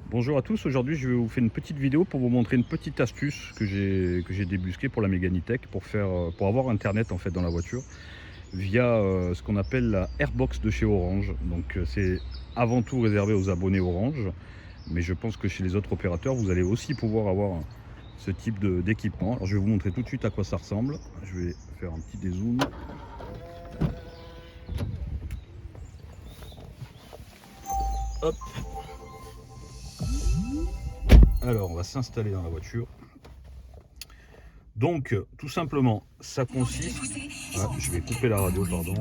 Bonjour à tous, aujourd'hui je vais vous faire une petite vidéo pour vous montrer une petite astuce que j'ai débusquée pour la Meganitech pour avoir internet en fait dans la voiture via ce qu'on appelle la Airbox de chez Orange. Donc c'est avant tout réservé aux abonnés Orange, mais je pense que chez les autres opérateurs vous allez aussi pouvoir avoir ce type d'équipement. Alors je vais vous montrer tout de suite à quoi ça ressemble. Je vais faire un petit dézoom. Hop. Alors on va s'installer dans la voiture. Donc tout simplement ça consiste. Ah, je vais couper la radio, pardon.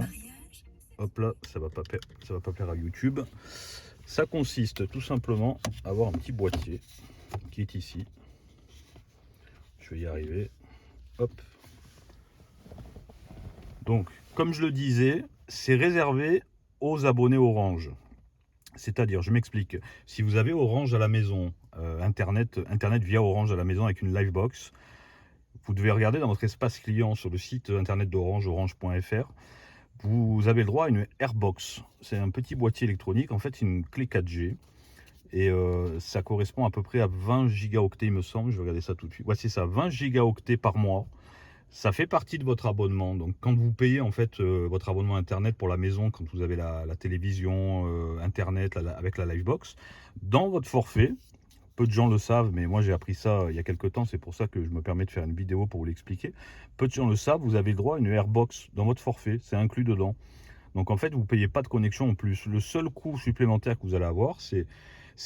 Hop là, ça va pas plaire à YouTube. Ça consiste tout simplement à avoir un petit boîtier qui est ici. Je vais y arriver. Hop. Donc, comme je le disais, c'est réservé aux abonnés Orange. C'est-à-dire, je m'explique. Si vous avez Orange à la maison, Internet via Orange à la maison avec une Livebox, vous devez regarder dans votre espace client sur le site internet d'Orange, orange.fr. Vous avez le droit à une Airbox. C'est un petit boîtier électronique, en fait, une clé 4G. Et ça correspond à peu près à 20 gigaoctets, il me semble. Je vais regarder ça tout de suite. Ouais, c'est ça, 20 gigaoctets par mois. Ça fait partie de votre abonnement. Donc, quand vous payez en fait votre abonnement Internet pour la maison, quand vous avez la télévision, Internet avec la Livebox, dans votre forfait, peu de gens le savent, mais moi j'ai appris ça il y a quelques temps, c'est pour ça que je me permets de faire une vidéo pour vous l'expliquer. Peu de gens le savent, vous avez le droit à une Airbox dans votre forfait, c'est inclus dedans. Donc en fait, vous ne payez pas de connexion en plus. Le seul coût supplémentaire que vous allez avoir, c'est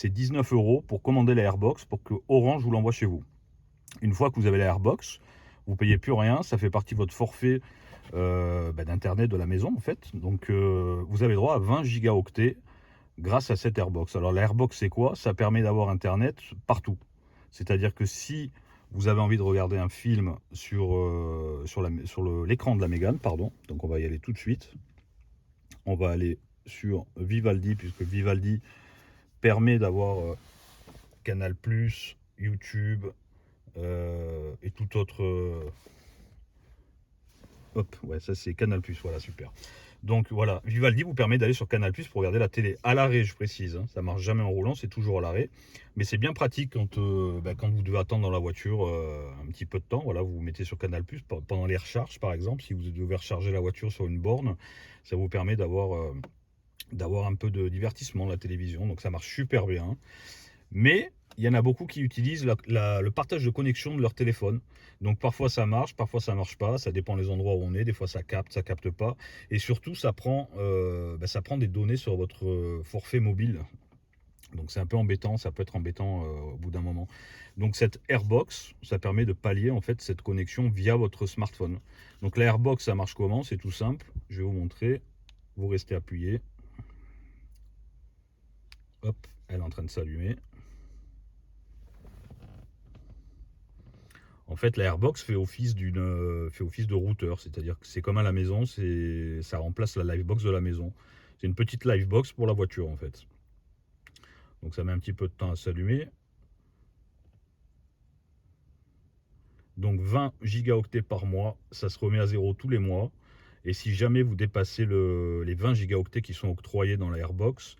19 € pour commander la Airbox pour que Orange vous l'envoie chez vous. Une fois que vous avez la Airbox, vous ne payez plus rien, ça fait partie de votre forfait d'internet de la maison en fait. Donc vous avez droit à 20 gigaoctets grâce à cette Airbox. Alors la Airbox c'est quoi? Ça permet d'avoir internet partout. C'est-à-dire que si vous avez envie de regarder un film sur l'écran de la Mégane, pardon, donc on va y aller tout de suite. On va aller sur Vivaldi, puisque Vivaldi permet d'avoir Canal+, YouTube et tout autre. Hop, ouais, ça c'est Canal+, voilà, super. Donc voilà, Vivaldi vous permet d'aller sur Canal+ pour regarder la télé. À l'arrêt, je précise, hein, ça marche jamais en roulant, c'est toujours à l'arrêt. Mais c'est bien pratique quand vous devez attendre dans la voiture un petit peu de temps. Voilà, vous vous mettez sur Canal+ pendant les recharges, par exemple. Si vous devez recharger la voiture sur une borne, ça vous permet d'avoir un peu de divertissement, la télévision, donc ça marche super bien. Mais il y en a beaucoup qui utilisent le partage de connexion de leur téléphone. Donc parfois ça marche, parfois ça marche pas, ça dépend des endroits où on est, des fois ça capte pas. Et surtout ça prend des données sur votre forfait mobile. Donc c'est un peu embêtant, ça peut être embêtant au bout d'un moment. Donc cette Airbox, ça permet de pallier en fait cette connexion via votre smartphone. Donc la Airbox, ça marche comment? C'est tout simple, je vais vous montrer. Vous restez appuyé. Hop, elle est en train de s'allumer. En fait, la Airbox fait office de routeur, c'est-à-dire que c'est comme à la maison, ça remplace la Livebox de la maison. C'est une petite Livebox pour la voiture en fait. Donc ça met un petit peu de temps à s'allumer. Donc 20 gigaoctets par mois, ça se remet à zéro tous les mois. Et si jamais vous dépassez les 20 gigaoctets qui sont octroyés dans la Airbox,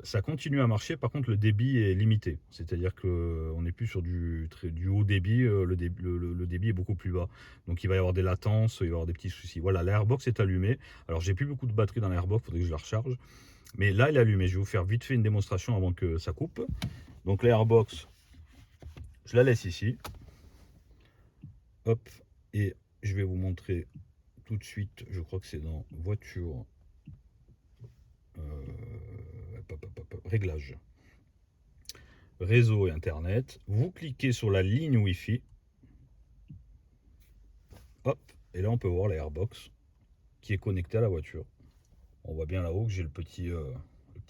ça continue à marcher, par contre le débit est limité. C'est-à-dire qu'on n'est plus sur du haut débit, le débit est beaucoup plus bas. Donc il va y avoir des latences, il va y avoir des petits soucis. Voilà, l'Airbox est allumée. Alors j'ai plus beaucoup de batterie dans l'Airbox, il faudrait que je la recharge. Mais là elle est allumée, je vais vous faire vite fait une démonstration avant que ça coupe. Donc l'Airbox, je la laisse ici. Hop, et je vais vous montrer tout de suite, je crois que c'est dans voiture, réglage. Réseau et internet, vous cliquez sur la ligne Wi-Fi, hop, et là on peut voir la Airbox qui est connectée à la voiture. On voit bien là-haut que j'ai le petit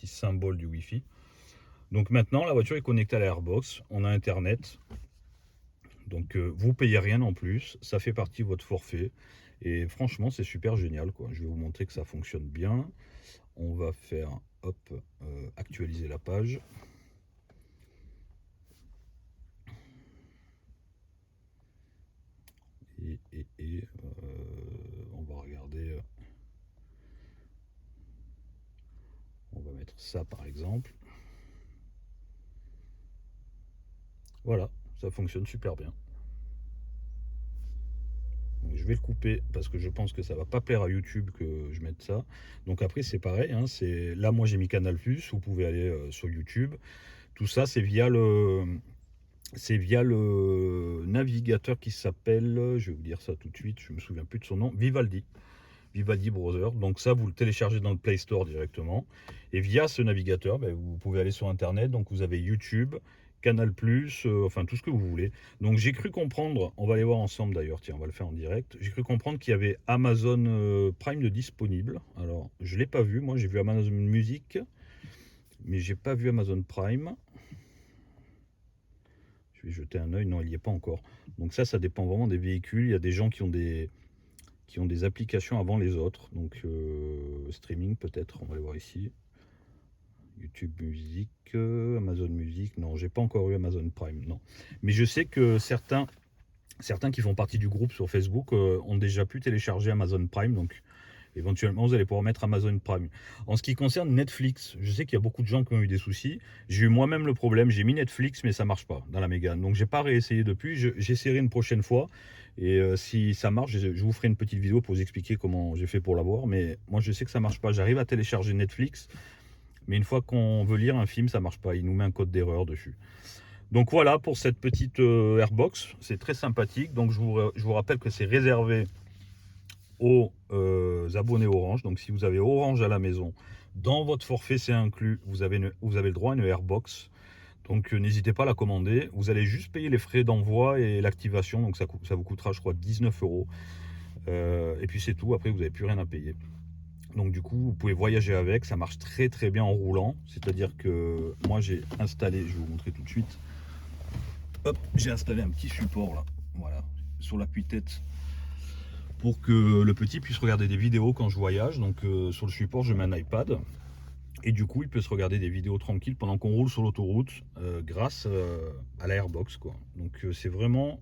symbole du Wi-Fi. Donc maintenant la voiture est connectée à la Airbox, on a internet, donc vous payez rien en plus, ça fait partie de votre forfait, et franchement c'est super génial quoi. Je vais vous montrer que ça fonctionne bien. On va faire, hop, actualiser la page. On va regarder, on va mettre ça par exemple. Voilà, ça fonctionne super bien. Donc, je vais le couper parce que je pense que ça va pas plaire à YouTube que je mette ça. Donc après c'est pareil, hein, là moi j'ai mis Canal+, vous pouvez aller sur YouTube. Tout ça c'est via le navigateur qui s'appelle, je vais vous dire ça tout de suite, je me souviens plus de son nom, Vivaldi. Vivaldi Browser. Donc ça, vous le téléchargez dans le Play Store directement. Et via ce navigateur, ben, vous pouvez aller sur Internet. Donc vous avez YouTube, Canal+, enfin tout ce que vous voulez. Donc j'ai cru comprendre, on va aller voir ensemble d'ailleurs, tiens, on va le faire en direct. J'ai cru comprendre qu'il y avait Amazon Prime de disponible. Alors, je ne l'ai pas vu, moi j'ai vu Amazon Music, mais j'ai pas vu Amazon Prime. Je vais jeter un œil, non, il n'y est pas encore. Donc ça dépend vraiment des véhicules. Il y a des gens qui ont des applications avant les autres. Donc streaming peut-être, on va les voir ici. YouTube Music, Amazon Music, non, j'ai pas encore eu Amazon Prime, non. Mais je sais que certains qui font partie du groupe sur Facebook ont déjà pu télécharger Amazon Prime, donc éventuellement vous allez pouvoir mettre Amazon Prime. En ce qui concerne Netflix, je sais qu'il y a beaucoup de gens qui ont eu des soucis. J'ai eu moi-même le problème, j'ai mis Netflix mais ça marche pas dans la Mégane. Donc j'ai pas réessayé depuis, j'essaierai une prochaine fois. Et si ça marche, je vous ferai une petite vidéo pour vous expliquer comment j'ai fait pour l'avoir. Mais moi je sais que ça marche pas. J'arrive à télécharger Netflix, mais une fois qu'on veut lire un film, ça marche pas. Il nous met un code d'erreur dessus. Donc voilà pour cette petite Airbox. C'est très sympathique. Donc je vous rappelle que c'est réservé aux abonnés Orange. Donc si vous avez Orange à la maison, dans votre forfait c'est inclus, vous avez le droit à une Airbox. Donc n'hésitez pas à la commander. Vous allez juste payer les frais d'envoi et l'activation. Donc ça vous coûtera je crois 19 euros. Et puis c'est tout, après vous n'avez plus rien à payer. Donc du coup vous pouvez voyager avec, ça marche très très bien en roulant. C'est-à-dire que moi j'ai installé, je vais vous montrer tout de suite. Hop, j'ai installé un petit support là, voilà, sur l'appui-tête pour que le petit puisse regarder des vidéos quand je voyage. Donc sur le support je mets un iPad et du coup il peut se regarder des vidéos tranquilles pendant qu'on roule sur l'autoroute grâce à la Airbox quoi. Donc c'est vraiment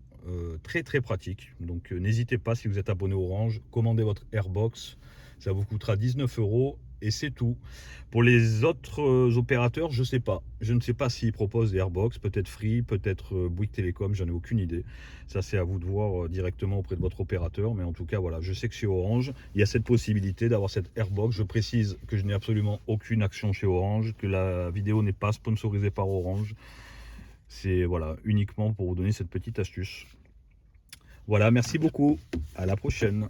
très très pratique. Donc n'hésitez pas, si vous êtes abonné Orange, commandez votre Airbox, ça vous coûtera 19 euros et c'est tout. Pour les autres opérateurs, je sais pas. Je ne sais pas s'ils proposent des Airbox, peut-être Free, peut-être Bouygues Télécom, j'en ai aucune idée. Ça c'est à vous de voir directement auprès de votre opérateur, mais en tout cas voilà, je sais que chez Orange, il y a cette possibilité d'avoir cette Airbox. Je précise que je n'ai absolument aucune action chez Orange, que la vidéo n'est pas sponsorisée par Orange. C'est voilà, uniquement pour vous donner cette petite astuce. Voilà, merci beaucoup. À la prochaine.